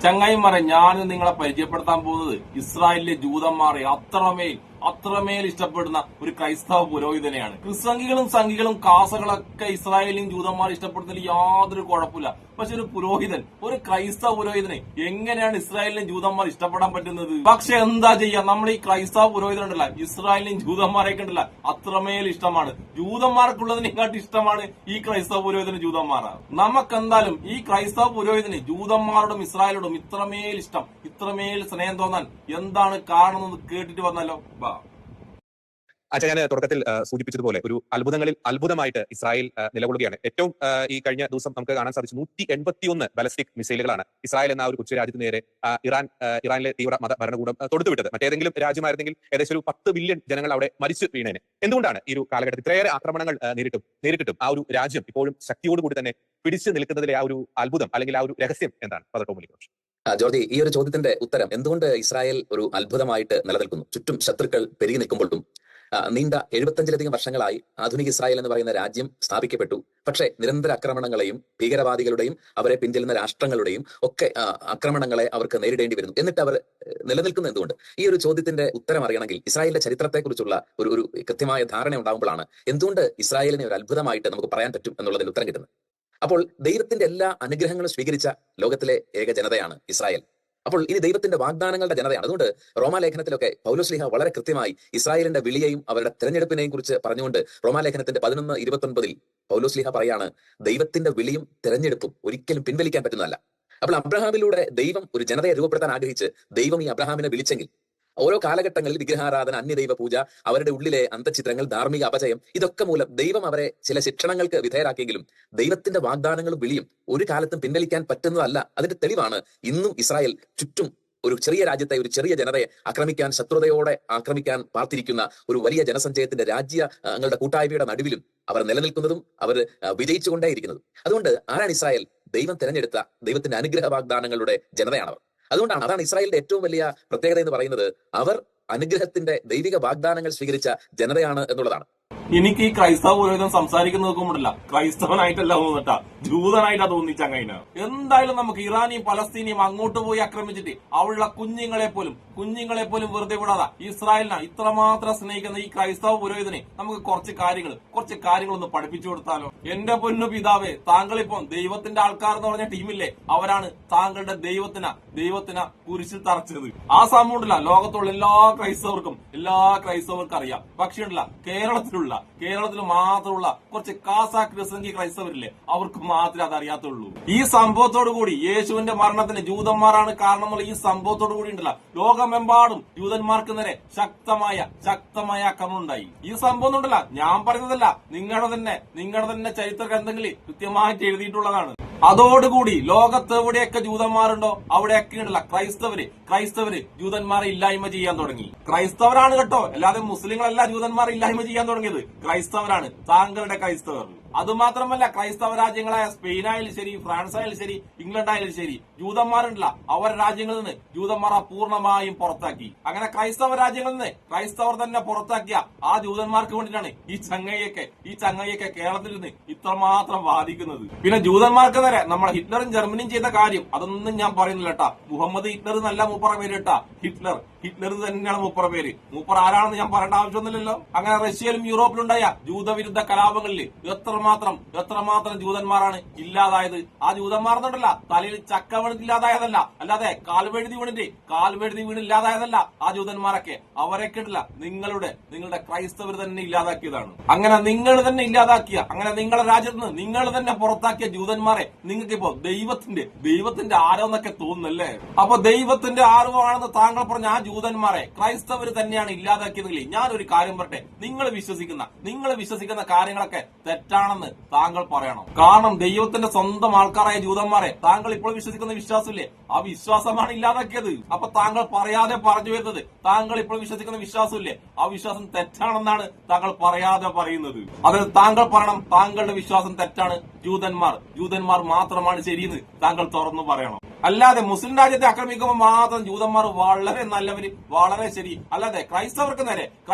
ചങ്ങായിമാരെ, ഞാൻ നിങ്ങളെ പരിചയപ്പെടുത്താൻ പോകുന്നത് ഇസ്രായേലിലെ ജൂതന്മാരെ അത്രമേൽ ഇഷ്ടപ്പെടുന്ന ഒരു ക്രൈസ്തവ പുരോഹിതനെയാണ്. ക്രിസ്തംഗികളും കാസകളൊക്കെ ഇസ്രായേലിയും ജൂതന്മാർ ഇഷ്ടപ്പെടുന്നതിൽ യാതൊരു കുഴപ്പമില്ല. പക്ഷെ ഒരു പുരോഹിതൻ, ഒരു ക്രൈസ്തവ പുരോഹിതന് എങ്ങനെയാണ് ഇസ്രായേലിനും ജൂതന്മാർ ഇഷ്ടപ്പെടാൻ പറ്റുന്നത്? പക്ഷെ എന്താ ചെയ്യാ, നമ്മൾ ഈ ക്രൈസ്തവ പുരോഹിതനുണ്ടല്ല, ഇസ്രായേലിനും ജൂതന്മാരെയൊക്കെ ഉണ്ടല്ല, അത്രമേൽ ഇഷ്ടമാണ്. ജൂതന്മാർക്കുള്ളതിനെക്കാട്ടി ഇഷ്ടമാണ് ഈ ക്രൈസ്തവ പുരോഹിതന് ജൂതന്മാരാണ്. നമുക്കെന്തായാലും ഈ ക്രൈസ്തവ പുരോഹിതന് ജൂതന്മാരോടും ഇസ്രായേലോടും ഇത്രമേൽ ഇഷ്ടം, ഇത്രമേൽ സ്നേഹം തോന്നാൻ എന്താണ് കാരണം എന്ന് കേട്ടിട്ട് വന്നല്ലോ. അച്ഛാ, ഞാൻ തുടക്കത്തിൽ സൂചിപ്പിച്ചതുപോലെ ഒരു അത്ഭുതമായിട്ട് ഇസ്രായേൽ നിലകൊള്ളുകയാണ്. ഏറ്റവും ഈ കഴിഞ്ഞ ദിവസം നമുക്ക് കാണാൻ സാധിച്ചു 181 ബാലിസ്റ്റിക് മിസൈലുകളാണ് ഇസ്രായേൽ എന്ന ഒരു കൊച്ചു രാജ്യത്തിന് നേരെ ഇറാനിലെ തീവ്ര മത ഭരണകൂടം തൊടുത്തുവിട്ടത്. മറ്റേതെങ്കിലും രാജ്യമായിരുന്നെങ്കിൽ ഏകദേശം ഒരു 10 ബില്യൺ ജനങ്ങൾ അവിടെ മരിച്ചു വീണേനെ. എന്തുകൊണ്ടാണ് ഈ ഒരു കാലഘട്ടത്തിൽ ഇത്രയേറെ ആക്രമണങ്ങൾ നേരിട്ടും ആ ഒരു രാജ്യം ഇപ്പോഴും ശക്തിയോടുകൂടി തന്നെ പിടിച്ചു നിൽക്കുന്നതിലെ ആ ഒരു അത്ഭുതം അല്ലെങ്കിൽ ആ ഒരു രഹസ്യം എന്താണ്? Father Tom പുലിക്കോൻ. ജോർജി, ഈ ഒരു ചോദ്യത്തിന്റെ ഉത്തരം എന്തുകൊണ്ട് ഇസ്രായേൽ ഒരു അത്ഭുതമായിട്ട് നിലനിൽക്കുന്നു? ചുറ്റും ശത്രുക്കൾ പെരുകി നിൽക്കുമ്പോഴും നീണ്ട 75ലധികം വർഷങ്ങളായി ആധുനിക ഇസ്രായേൽ എന്ന് പറയുന്ന രാജ്യം സ്ഥാപിക്കപ്പെട്ടു. പക്ഷേ നിരന്തര ആക്രമണങ്ങളെയും ഭീകരവാദികളുടെയും അവരെ പിന്തുടരുന്ന രാഷ്ട്രങ്ങളുടെയും ഒക്കെ ആക്രമണങ്ങളെ അവർക്ക് നേരിടേണ്ടി വരുന്നു. എന്നിട്ട് അവർ നിലനിൽക്കുന്നത് എന്തുകൊണ്ട്? ഈ ഒരു ചോദ്യത്തിന്റെ ഉത്തരം അറിയണമെങ്കിൽ ഇസ്രായേലിന്റെ ചരിത്രത്തെക്കുറിച്ചുള്ള ഒരു കൃത്യമായ ധാരണ ഉണ്ടാകുമ്പോഴാണ് എന്തുകൊണ്ട് ഇസ്രായേലിനെ ഒരു അത്ഭുതമായിട്ട് നമുക്ക് പറയാൻ പറ്റും എന്നുള്ളതിന് ഉത്തരം കിട്ടുന്നത്. അപ്പോൾ ദൈവത്തിന്റെ എല്ലാ അനുഗ്രഹങ്ങളും സ്വീകരിച്ച ലോകത്തിലെ ഏക ജനതയാണ് ഇസ്രായേൽ. അപ്പോൾ ഇനി ദൈവത്തിന്റെ വാഗ്ദാനങ്ങളുടെ ജനതയാണ്. അതുകൊണ്ട് റോമാലേഖനത്തിലൊക്കെ പൗലോസ്ലീഹ വളരെ കൃത്യമായി ഇസ്രായേലിന്റെ വിളിയെയും അവരുടെ തെരഞ്ഞെടുപ്പിനെയും കുറിച്ച് പറഞ്ഞുകൊണ്ട് റോമാലേഖനത്തിന്റെ 11:29 പൗലോസ്ലീഹ പറയാണ്, ദൈവത്തിന്റെ വിളിയും തെരഞ്ഞെടുപ്പും ഒരിക്കലും പിൻവലിക്കാൻ പറ്റുന്നതല്ല. അപ്പോൾ അബ്രഹാമിലൂടെ ദൈവം ഒരു ജനതയെ രൂപപ്പെടുത്താൻ ആഗ്രഹിച്ച് ദൈവം ഈ അബ്രഹാമിനെ വിളിച്ചെങ്കിൽ ഓരോ കാലഘട്ടങ്ങളിൽ വിഗ്രഹാരാധന, അന്യദൈവ പൂജ, അവരുടെ ഉള്ളിലെ അന്തഃഛിദ്രങ്ങൾ, ധാർമ്മിക അപചയം, ഇതൊക്കെ മൂലം ദൈവം അവരെ ചില ശിക്ഷണങ്ങൾക്ക് വിധേയരാക്കിയെങ്കിലും ദൈവത്തിന്റെ വാഗ്ദാനങ്ങളും വിളിയും ഒരു കാലത്തും പിൻവലിക്കാൻ പറ്റുന്നതല്ല. അതിന്റെ തെളിവാണ് ഇന്നും ഇസ്രായേൽ ചുറ്റും ഒരു ചെറിയ രാജ്യത്തെ, ഒരു ചെറിയ ജനതയെ ശത്രുതയോടെ ആക്രമിക്കാൻ പാർത്തിരിക്കുന്ന ഒരു വലിയ ജനസഞ്ചയത്തിന്റെ രാജ്യങ്ങളുടെ കൂട്ടായ്മയുടെ നടുവിലും അവർ നിലനിൽക്കുന്നതും അവർ വിജയിച്ചുകൊണ്ടേയിരിക്കുന്നതും. അതുകൊണ്ട് ആരാണ് ഇസ്രായേൽ? ദൈവം തെരഞ്ഞെടുത്ത ദൈവത്തിന്റെ അനുഗ്രഹ വാഗ്ദാനങ്ങളുടെ ജനതയാണവർ. അതാണ് ഇസ്രായേലിന്റെ ഏറ്റവും വലിയ പ്രത്യേകത എന്ന് പറയുന്നത്. അവർ അനുഗ്രഹത്തിന്റെ ദൈവിക വാഗ്ദാനങ്ങൾ സ്വീകരിച്ച ജനതയാണ് എന്നുള്ളതാണ്. എനിക്ക് ഈ ക്രൈസ്തവ പുരോഹിതൻ സംസാരിക്കുന്നത് നോക്കുമ്പോഴല്ല, ക്രൈസ്തവനായിട്ടല്ല തോന്നിട്ടാ, ജൂതനായിട്ടാ തോന്നിച്ചങ്ങനെ. എന്തായാലും നമുക്ക് ഇറാനിയും പലസ്തീനിയും അങ്ങോട്ട് പോയി ആക്രമിച്ചിട്ട് അവിടെയുള്ള കുഞ്ഞുങ്ങളെ പോലും വെറുതെ വിടാതെ ഇസ്രായേലിനെ ഇത്രമാത്രം സ്നേഹിക്കുന്ന ഈ ക്രൈസ്തവ പുരോഹിതനെ നമുക്ക് കുറച്ച് കാര്യങ്ങൾ ഒന്ന് പഠിപ്പിച്ചു കൊടുത്താലോ? എന്റെ പൊന്നു പിതാവേ, താങ്കളിപ്പം ദൈവത്തിന്റെ ആൾക്കാർ എന്ന് പറഞ്ഞ ടീമില്ലേ, അവരാണ് താങ്കളുടെ ദൈവത്തിന കുരിശിൽ തറച്ചത്. ആ സംഭവം ഉണ്ടല്ല, ലോകത്തുള്ള എല്ലാ ക്രൈസ്തവർക്കും അറിയാം. പക്ഷേ ഉണ്ടല്ല, കേരളത്തിൽ മാത്രമുള്ള കുറച്ച് ക്രിസ്തീയ ക്രൈസ്തവരില്ലേ, അവർക്ക് മാത്രമേ അത് അറിയാത്തുള്ളൂ. ഈ സംഭവത്തോടു കൂടി യേശുവിന്റെ മരണത്തിന് ജൂതന്മാരാണ് കാരണം എന്നുള്ള ഈ സംഭവത്തോടു കൂടി ഉണ്ടല്ല, ലോകമെമ്പാടും ജൂതന്മാർക്ക് നേരെ ശക്തമായ ആക്രമണം ഉണ്ടായി. ഈ സംഭവം ഉണ്ടല്ല, ഞാൻ പറയുന്നതല്ല, നിങ്ങളുടെ തന്നെ ചരിത്ര ഗ്രന്ഥങ്ങളിൽ കൃത്യമായിട്ട് എഴുതിയിട്ടുള്ളതാണ്. അതോടുകൂടി ലോകത്തെവിടെയൊക്കെ ജൂതന്മാരുണ്ടോ അവിടെയൊക്കെ ഉണ്ടല്ല ക്രൈസ്തവര് ജൂതന്മാരെ ഇല്ലായ്മ ചെയ്യാൻ തുടങ്ങി. ക്രൈസ്തവരാണ് കേട്ടോ, അല്ലാതെ മുസ്ലിങ്ങളല്ല ജൂതന്മാരെ ഇല്ലായ്മ ചെയ്യാൻ തുടങ്ങിയത്. ക്രൈസ്തവരാണ്, താങ്കളുടെ ക്രൈസ്തവർ. അതുമാത്രമല്ല, ക്രൈസ്തവ രാജ്യങ്ങളായ സ്പെയിൻ ആയാലും ശരി, ഫ്രാൻസ് ആയാലും ശരി, ഇംഗ്ലണ്ട് ആയാലും ശരി, ജൂതന്മാരുണ്ടല്ല അവരുടെ രാജ്യങ്ങളിൽ നിന്ന് ജൂതന്മാരെ പൂർണ്ണമായും പുറത്താക്കി. അങ്ങനെ ക്രൈസ്തവ രാജ്യങ്ങളിൽ നിന്ന് ക്രൈസ്തവർ തന്നെ പുറത്താക്കിയ ആ ജൂതന്മാർക്ക് വേണ്ടിയിട്ടാണ് ഈ ചങ്ങയൊക്കെ കേരളത്തിൽ നിന്ന് ഇത്രമാത്രം ബാധിക്കുന്നത്. പിന്നെ ജൂതന്മാർക്ക് നേരെ നമ്മൾ ഹിറ്റ്ലറും ജർമ്മനിയും ചെയ്ത കാര്യം അതൊന്നും ഞാൻ പറയുന്നില്ല കേട്ടാ. മുഹമ്മദ് ഹിറ്റ്ലർ എന്നല്ല മൂപ്പറ പേര് കേട്ടാ, ഹിറ്റ്ലർ തന്നെയാണ് മൂപ്പറ പേര്. മൂപ്പർ ആരാണെന്ന് ഞാൻ പറയേണ്ട ആവശ്യമൊന്നുമില്ലല്ലോ. അങ്ങനെ റഷ്യയിലും യൂറോപ്പിലുണ്ടായ ജൂതവിരുദ്ധ കലാപങ്ങളിൽ എത്രമാത്രം ജൂതന്മാരാണ് ഇല്ലാതായത്. ആ ജൂതന്മാർന്നുണ്ടല്ല തലയിൽ ചക്ക വീണിട്ട് ഇല്ലാതായതല്ല, അല്ലാതെ കാൽവെഴുതി വീണ് ഇല്ലാതായതല്ല. ആ ജൂതന്മാരൊക്കെ അവരൊക്കെ ഉണ്ടല്ല നിങ്ങളുടെ ക്രൈസ്തവർ തന്നെ ഇല്ലാതാക്കിയതാണ്. അങ്ങനെ നിങ്ങൾ തന്നെ ഇല്ലാതാക്കിയ, അങ്ങനെ നിങ്ങളുടെ രാജ്യത്ത് നിന്ന് നിങ്ങൾ തന്നെ പുറത്താക്കിയ ജൂതന്മാരെ നിങ്ങൾക്കിപ്പോ ദൈവത്തിന്റെ ആരോന്നൊക്കെ തോന്നുന്നല്ലേ? അപ്പൊ ദൈവത്തിന്റെ ആരോവാണെന്ന് താങ്കൾ പറഞ്ഞ ആ ജൂതന്മാരെ ക്രൈസ്തവർ തന്നെയാണ് ഇല്ലാതാക്കിയതെങ്കിൽ ഞാനൊരു കാര്യം പറട്ടെ, നിങ്ങൾ വിശ്വസിക്കുന്ന കാര്യങ്ങളൊക്കെ തെറ്റാണെന്ന് താങ്കൾ പറയണം. കാരണം ദൈവത്തിന്റെ സ്വന്തം ആൾക്കാരായ ജൂതന്മാരെ താങ്കൾ ഇപ്പോൾ വിശ്വസിക്കുന്ന വിശ്വാസമില്ലേ, ആ വിശ്വാസമാണ് ഇല്ലാതാക്കിയത്. അപ്പൊ താങ്കൾ പറയാതെ പറഞ്ഞു വരുന്നത് താങ്കൾ ഇപ്പോൾ വിശ്വസിക്കുന്ന വിശ്വാസമില്ലേ, ആ വിശ്വാസം തെറ്റാണെന്നാണ് താങ്കൾ പറയാതെ പറയുന്നത്. അതായത് താങ്കൾ പറയണം താങ്കളുടെ വിശ്വാസം തെറ്റാണ്, ജൂതന്മാർ മാത്രമാണ് ശരിയെന്ന് താങ്കൾ തുറന്നു പറയണം. അല്ലാതെ മുസ്ലിം രാജ്യത്തെ ആക്രമിക്കുമ്പോൾ മാത്രം ജൂതന്മാർ വളരെ നല്ലവര്, വളരെ ശരി, അല്ലാതെ ക്രൈസ്തവർക്ക്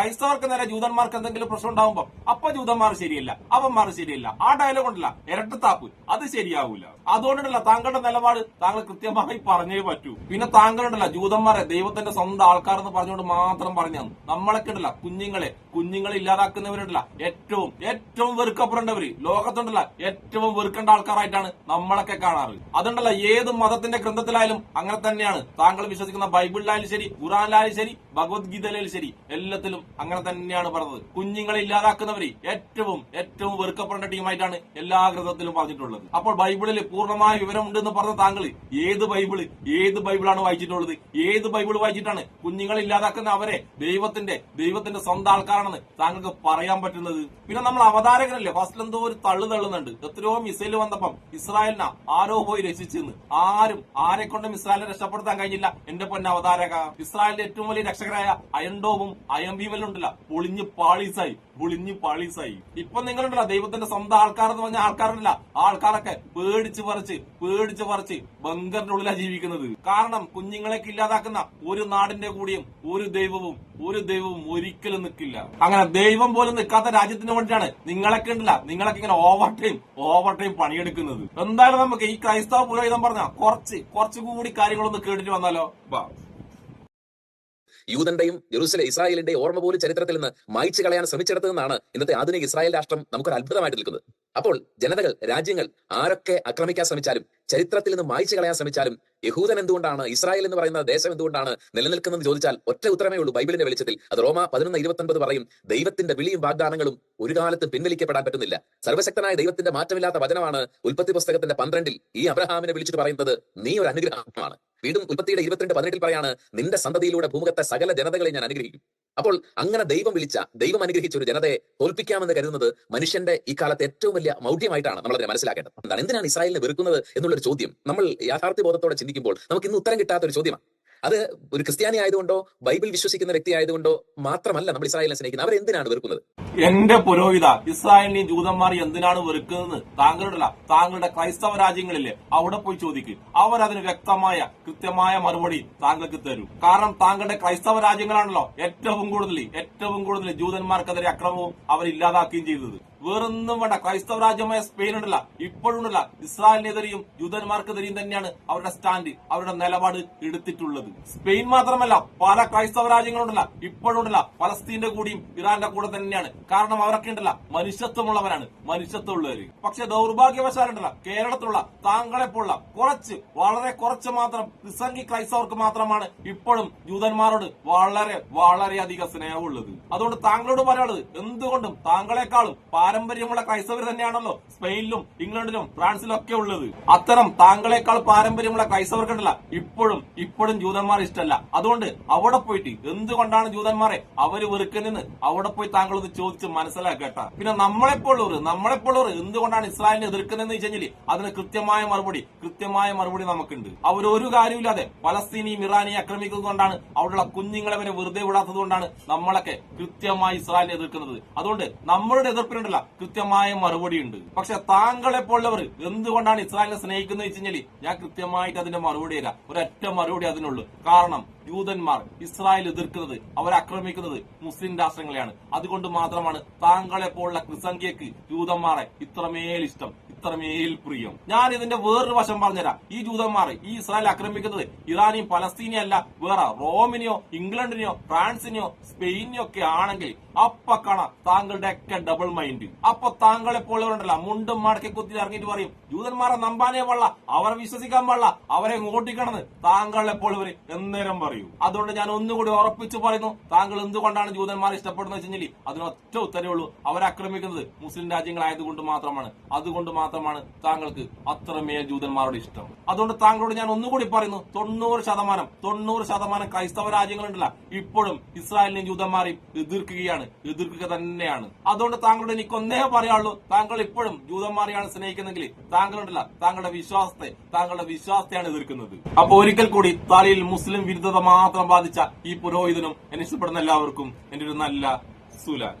നേരെ ജൂതന്മാർക്ക് എന്തെങ്കിലും പ്രശ്നം ഉണ്ടാവുമ്പോ അപ്പൊ ജൂതന്മാർ ശരിയല്ല, അവന്മാർ ശരിയല്ല, ആ ഡയലോഗ് ഉണ്ടല്ല ഇരട്ടത്താപ്പ്, അത് ശരിയാവൂല. അതുകൊണ്ടുണ്ടല്ല താങ്കളുടെ നിലപാട് താങ്കൾ കൃത്യമായി പറഞ്ഞേ പറ്റൂ. പിന്നെ താങ്കളുണ്ടല്ല ജൂതന്മാരെ ദൈവത്തിന്റെ സ്വന്തം ആൾക്കാർ എന്ന് പറഞ്ഞുകൊണ്ട് മാത്രം പറഞ്ഞു. നമ്മളൊക്കെ ഉണ്ടല്ല കുഞ്ഞുങ്ങളെ ഇല്ലാതാക്കുന്നവരുണ്ടല്ല ഏറ്റവും വെറുക്കപ്പെടേണ്ടവര് ലോകത്തുണ്ടല്ല ഏറ്റവും വെറുക്കേണ്ട ആൾക്കാരായിട്ടാണ് നമ്മളൊക്കെ കാണാറ്. അതുണ്ടല്ല ഏത് മതത്തിന്റെ ഗ്രന്ഥത്തിലായാലും അങ്ങനെ തന്നെയാണ്. താങ്കൾ വിശ്വസിക്കുന്ന ബൈബിളിലായാലും ശരി, ഖുറാനിലായാലും ശരി, ഭഗവത്ഗീതയിലായാലും ശരി, എല്ലാത്തിലും അങ്ങനെ തന്നെയാണ് പറഞ്ഞത്. കുഞ്ഞുങ്ങളെ ഇല്ലാതാക്കുന്നവര് ഏറ്റവും വെറുക്കപ്പെടേണ്ട ടീമായിട്ടാണ് എല്ലാ ഗ്രന്ഥത്തിലും പറഞ്ഞിട്ടുള്ളത്. അപ്പോൾ ബൈബിളിൽ പൂർണ്ണമായ വിവരമുണ്ട് എന്ന് പറഞ്ഞ താങ്കൾ ഏത് ബൈബിളാണ് വായിച്ചിട്ടുള്ളത്? ഏത് ബൈബിൾ വായിച്ചിട്ടാണ് കുഞ്ഞുങ്ങളെ ഇല്ലാതാക്കുന്ന അവരെ ദൈവത്തിന്റെ സ്വന്തം ആൾക്കാരാണെന്ന് താങ്കൾക്ക് പറയാൻ പറ്റുന്നത്? പിന്നെ നമ്മൾ അവതാരകരല്ലേ ഫസ്റ്റിൽ എന്തോ ഒരു തള്ളുന്നുണ്ട്. എത്രയോ മിസൈൽ വന്നപ്പം ഇസ്രായേലിനെ ആരോ പോയി രക്ഷിച്ചെന്ന്. ആരെ കൊണ്ടും ഇസ്രായേലിനെ രക്ഷപ്പെടുത്താൻ കഴിഞ്ഞില്ല. എന്റെ പൊന്ന അവതാരക, ഇസ്രായേലിന്റെ ഏറ്റവും വലിയ രക്ഷകരായ അയൺഡോമും അയംബീവലും ഉണ്ടല്ല പൊളിഞ്ഞ് പാളീസായി. ഇപ്പൊ നിങ്ങളുണ്ടല്ല ദൈവത്തിന്റെ സ്വന്തം ആൾക്കാർ എന്ന് പറഞ്ഞ ആൾക്കാരുണ്ടല്ല, ആൾക്കാരൊക്കെ പേടിച്ച് പറിച്ച് ബങ്കറിന്റെ ഉള്ളിലാണ് ജീവിക്കുന്നത്. കാരണം കുഞ്ഞുങ്ങളെയൊക്കെ ഇല്ലാതാക്കുന്ന ഒരു നാടിന്റെ കൂടിയും ഒരു ദൈവവും ഒരിക്കലും നിൽക്കില്ല. അങ്ങനെ ദൈവം പോലും നിൽക്കാത്ത രാജ്യത്തിന് വേണ്ടിയാണ് നിങ്ങളൊക്കെ ഇങ്ങനെ ഓവർ ടൈം പണിയെടുക്കുന്നത്. എന്തായാലും നമുക്ക് ഈ ക്രൈസ്തവ പുരോഹിതം പറഞ്ഞ കുറച്ചുകൂടി കാര്യങ്ങളൊന്ന് കേട്ടിട്ട് വന്നാലോ? യൂതന്റെയും ഇസ്രായേലിന്റെയും ഓർമ്മ പോലും ചരിത്രത്തിൽ നിന്ന് മായ്ച്ചു കളയാൻ ശ്രമിച്ചെടുത്തു നിന്നാണ് ഇന്നത്തെ ആധുനിക ഇസ്രായേൽ രാഷ്ട്രം നമുക്കൊരു അത്ഭുതമായിട്ട് നിൽക്കുന്നത്. അപ്പോൾ ജനതകൾ, രാജ്യങ്ങൾ ആരൊക്കെ ആക്രമിക്കാൻ ശ്രമിച്ചാലും, ചരിത്രത്തിൽ നിന്ന് മായ്ച്ചു കളയാൻ ശ്രമിച്ചാലും, യഹൂദൻ എന്തുകൊണ്ടാണ്, ഇസ്രായേൽ എന്ന് പറയുന്ന ദേശം എന്തുകൊണ്ടാണ് നിലനിൽക്കുന്നത് ചോദിച്ചാൽ ഒറ്റ ഉത്തരമേ ഉള്ളൂ ബൈബിളിന്റെ വെളിച്ചത്തിൽ. അത് റോമ 11:29 പറയും, ദൈവത്തിന്റെ വിളിയും വാഗ്ദാനങ്ങളും ഒരു കാലത്തും പിൻവലിക്കപ്പെടാൻ പറ്റുന്നില്ല. സർവശക്തനായ ദൈവത്തിന്റെ മാറ്റമില്ലാത്ത വചനമാണ് ഉൽപ്പത്തി പുസ്തകത്തിന്റെ 12 ഈ അബ്രഹാമിനെ വിളിച്ചിട്ട് പറയുന്നത്, നീ ഒരു അനുഗ്രഹമാണ്. വീണ്ടും ഉൽപ്പത്തിയുടെ 22:18 പറയാണ്, നിന്റെ സന്തതിയിലൂടെ ഭൂമുഖത്തെ സകല ജനതകളെ ഞാൻ അനുഗ്രഹിക്കും. അപ്പോൾ അങ്ങനെ ദൈവം അനുഗ്രഹിച്ച ഒരു ജനതയെ തോൽപ്പിക്കാമെന്ന് കരുതുന്നത് മനുഷ്യന്റെ ഈ കാലത്ത് ഏറ്റവും വലിയ മൗഢ്യമായിട്ടാണ് നമ്മൾ അതിനെ മനസ്സിലാക്കേണ്ടത്. എന്തിനാണ് ഇസ്രായേലിനെ വെറുക്കുന്നത് എന്നുള്ളൊരു ചോദ്യം നമ്മൾ യാഥാർത്ഥ്യബോധത്തോടെ ചിന്തിക്കുമ്പോൾ നമുക്ക് ഇന്ന് ഉത്തരം കിട്ടാത്ത ഒരു ചോദ്യമാണ്. അത് ഒരു ക്രിസ്ത്യാനി ആയതുകൊണ്ടോ ബൈബിൾ വിശ്വസിക്കുന്ന വ്യക്തി ആയതുകൊണ്ടോ മാത്രമല്ല നമ്മൾ ഇസ്രായേലിനെ സ്നേഹിക്കുന്നത്. അവരെന്തിനാണ് വെറുക്കുന്നത്? എന്റെ പുരോഹിത, ഇസ്രായേലിനെയും ജൂതന്മാർ എന്തിനാണ് വെറുക്കുന്നത് താങ്കളുടെ ക്രൈസ്തവ രാജ്യങ്ങളില്ലേ അവിടെ പോയി ചോദിക്കുക. അവരതിന് കൃത്യമായ മറുപടി താങ്കൾക്ക് തരും. കാരണം താങ്കളുടെ ക്രൈസ്തവ രാജ്യങ്ങളാണല്ലോ ഏറ്റവും കൂടുതൽ ജൂതന്മാർക്കെതിരെ അക്രമവും അവരില്ലാതാക്കുകയും ചെയ്തത്. വേറൊന്നും വേണ്ട. ക്രൈസ്തവ രാജ്യമായ സ്പെയിൻ ഉണ്ടല്ല, ഇപ്പോഴുണ്ടല്ല ഇസ്രായേലിനെതിരെയും ജൂതന്മാർക്കെതിരെയും തന്നെയാണ് അവരുടെ സ്റ്റാൻഡ്, അവരുടെ നിലപാട് എടുത്തിട്ടുള്ളത്. സ്പെയിൻ മാത്രമല്ല, പല ക്രൈസ്തവ രാജ്യങ്ങളുണ്ടല്ല ഇപ്പോഴുണ്ടല്ല പലസ്തീന്റെ കൂടിയും ഇറാന്റെ കൂടെ തന്നെയാണ്. കാരണം അവരൊക്കെ ഉണ്ടല്ല മനുഷ്യത്വമുള്ളവരാണ്, മനുഷ്യത്വമുള്ളവര്. പക്ഷെ ദൗർഭാഗ്യവശാലുണ്ടല്ല കേരളത്തിലുള്ള താങ്കളെപ്പോലുള്ള വളരെ കുറച്ച് മാത്രം നിസ്സംഗി ക്രൈസ്തവർക്ക് മാത്രമാണ് ഇപ്പോഴും ജൂതന്മാരോട് വളരെയധികം സ്നേഹമുള്ളത്. അതുകൊണ്ട് താങ്കളോട് പറയാനുള്ളത്, എന്തുകൊണ്ടും താങ്കളെക്കാളും പാരമ്പര്യമുള്ള ക്രൈസ്തവർ തന്നെയാണല്ലോ സ്പെയിനിലും ഇംഗ്ലണ്ടിലും ഫ്രാൻസിലും ഒക്കെ ഉള്ളത്. അത്തരം താങ്കളെക്കാൾ പാരമ്പര്യമുള്ള ക്രൈസ്തവർക്കുണ്ടല്ല ഇപ്പോഴും ജൂതന്മാർ ഇഷ്ടമല്ല. അതുകൊണ്ട് അവിടെ പോയിട്ട് എന്തുകൊണ്ടാണ് ജൂതന്മാരെ അവര് വെറുക്കുന്നതെന്ന് അവിടെ പോയി താങ്കളൊന്ന് ചോദിച്ച് മനസ്സിലാക്കട്ട. പിന്നെ നമ്മളെപ്പോഴുള്ളവർ എന്തുകൊണ്ടാണ് ഇസ്രായേലിനെ എതിർക്കുന്നതെന്ന് വെച്ചാൽ അതിന് കൃത്യമായ മറുപടി നമുക്കുണ്ട്. അവരൊരു കാര്യമില്ലാതെ പലസ്തീനെയും ഇറാനെയും ആക്രമിക്കുന്നതുകൊണ്ടാണ്, അവിടെയുള്ള കുഞ്ഞുങ്ങളെ വരെ വെറുതെ വിടാത്തത് കൊണ്ടാണ് നമ്മളൊക്കെ കൃത്യമായി ഇസ്രായേലിനെ എതിർക്കുന്നത്. അതുകൊണ്ട് നമ്മളുടെ എതിർപ്പിനുണ്ടല്ല കൃത്യമായ മറുപടി ഉണ്ട്. പക്ഷെ താങ്കളെപ്പോലുള്ളവർ എന്തുകൊണ്ടാണ് ഇസ്രായേലിനെ സ്നേഹിക്കുന്നത് വെച്ചാൽ ഞാൻ കൃത്യമായിട്ട് അതിന്റെ മറുപടി തരാം. ഒരൊറ്റ മറുപടി അതിനുള്ളൂ. കാരണം ജൂതന്മാർ ഇസ്രായേൽ എതിർക്കുന്നത്, അവരാക്രമിക്കുന്നത് മുസ്ലിം രാഷ്ട്രങ്ങളെയാണ്. അതുകൊണ്ട് മാത്രമാണ് താങ്കളെപ്പോലുള്ള ക്രിസംഖ്യക്ക് ജൂതന്മാരെ ഇത്രമേൽ ഇഷ്ടം, ഇത്രമേൽ പ്രിയം. ഞാൻ ഇതിന്റെ വേറൊരു വശം പറഞ്ഞുതരാം. ഈ ജൂതന്മാർ ഈ ഇസ്രായേൽ ആക്രമിക്കുന്നത് ഇറാനെയും പലസ്തീനെയും അല്ല, വേറെ റോമിനെയോ ഇംഗ്ലണ്ടിനെയോ ഫ്രാൻസിനെയോ സ്പെയിനെയോ ഒക്കെ ആണെങ്കിൽ അപ്പൊ കാണാം താങ്കളുടെ ഒക്കെ ഡബിൾ മൈൻഡ്. അപ്പൊ താങ്കളെപ്പോലുണ്ടല്ല മുണ്ടും മടക്കി കുത്തി ഇറങ്ങിയിട്ട് പറയും ജൂതന്മാരെ നമ്പാനേ പാടില്ല, അവരെ വിശ്വസിക്കാൻ പാടില്ല, അവരെ ഓട്ടിക്കണമെന്ന് താങ്കളെപ്പോലുള്ളവർ എന്നേരം പറയൂ. അതുകൊണ്ട് ഞാൻ ഒന്നുകൂടി ഉറപ്പിച്ചു പറയുന്നു, താങ്കൾ എന്തുകൊണ്ടാണ് ജൂതന്മാരെ ഇഷ്ടപ്പെടുന്നത് വെച്ചാൽ അതിനൊറ്റ ഉത്തരവേ ഉള്ളൂ, അവരാക്രമിക്കുന്നത് മുസ്ലിം രാജ്യങ്ങളായതുകൊണ്ട് മാത്രമാണ്. അതുകൊണ്ട് മാത്രമാണ് താങ്കൾക്ക് അത്രമേൽ ജൂതന്മാരോട് ഇഷ്ടം. അതുകൊണ്ട് താങ്കളോട് ഞാൻ ഒന്നുകൂടി പറയുന്നു, 90% ക്രൈസ്തവ രാജ്യങ്ങളുണ്ടല്ല ഇപ്പോഴും ഇസ്രായേലിനെയും ജൂതന്മാരെയും എതിർക്കുക തന്നെയാണ്. അതുകൊണ്ട് താങ്കളോട് എനിക്കൊന്നേ പറയാനുള്ളൂ, താങ്കൾ ഇപ്പോഴും ജൂതന്മാരെയാണ് സ്നേഹിക്കുന്നെങ്കിൽ താങ്കളുണ്ടല്ല താങ്കളുടെ വിശ്വാസത്തെയാണ് എതിർക്കുന്നത്. അപ്പൊ ഒരിക്കൽ കൂടി തലയിൽ മുസ്ലിം വിരുദ്ധത മാത്രം ബാധിച്ച ഈ പുരോഹിതനും എന്നെ ഇഷ്ടപ്പെടുന്ന എല്ലാവർക്കും എന്റെ ഒരു നല്ല സുലാൻ.